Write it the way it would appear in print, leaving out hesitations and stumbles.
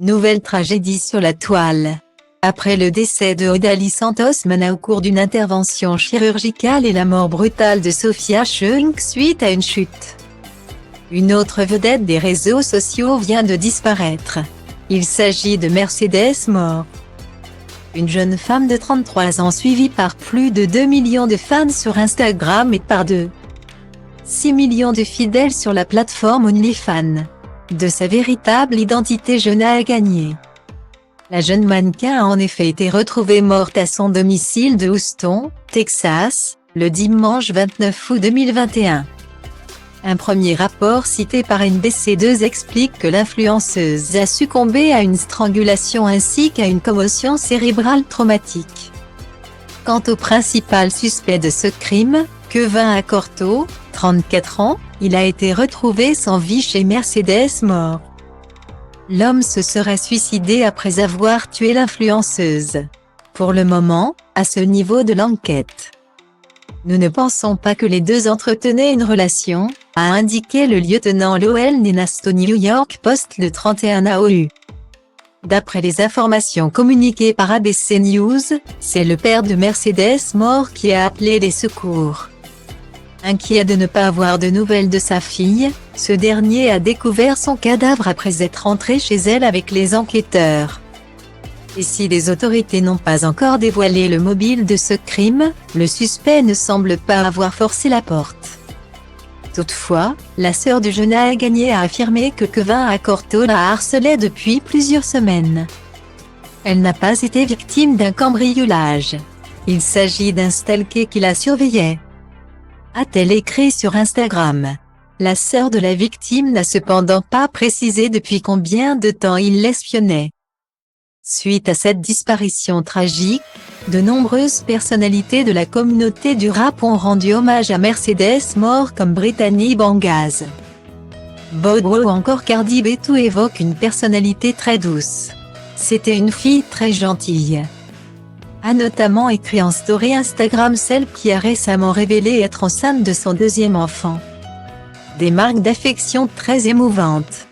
Nouvelle tragédie sur la toile. Après le décès de Odalis Santos Mana au cours d'une intervention chirurgicale et la mort brutale de Sophia Schunk suite à une chute, une autre vedette des réseaux sociaux vient de disparaître. Il s'agit de Mercedes Morr. Une jeune femme de 33 ans suivie par plus de 2 millions de fans sur Instagram et par 6 millions de fidèles sur la plateforme OnlyFans. De sa véritable identité, Jenna a gagné. La jeune mannequin a en effet été retrouvée morte à son domicile de Houston, Texas, le dimanche 29 août 2021. Un premier rapport cité par NBC2 explique que l'influenceuse a succombé à une strangulation ainsi qu'à une commotion cérébrale traumatique. Quant au principal suspect de ce crime, Kevin Accorto, 34 ans, il a été retrouvé sans vie chez Mercedes Morr. L'homme se serait suicidé après avoir tué l'influenceuse. Pour le moment, à ce niveau de l'enquête, nous ne pensons pas que les deux entretenaient une relation, a indiqué le lieutenant Lowell Nenasto New York Post le 31 août. D'après les informations communiquées par ABC News, c'est le père de Mercedes Morr qui a appelé les secours. Inquiet de ne pas avoir de nouvelles de sa fille, ce dernier a découvert son cadavre après être entré chez elle avec les enquêteurs. Et si les autorités n'ont pas encore dévoilé le mobile de ce crime, le suspect ne semble pas avoir forcé la porte. Toutefois, la sœur de Jenna a gagné a affirmé que Kevin Accorto la harcelait depuis plusieurs semaines. Elle n'a pas été victime d'un cambriolage. Il s'agit d'un stalker qui la surveillait, a-t-elle écrit sur Instagram. La sœur de la victime n'a cependant pas précisé depuis combien de temps il l'espionnait. Suite à cette disparition tragique, de nombreuses personnalités de la communauté du rap ont rendu hommage à Mercedes Morr comme Brittany Bangaz, Bow ou encore Cardi B. Tout évoque une personnalité très douce. C'était une fille très gentille, a notamment écrit en story Instagram celle qui a récemment révélé être enceinte de son deuxième enfant. Des marques d'affection très émouvantes.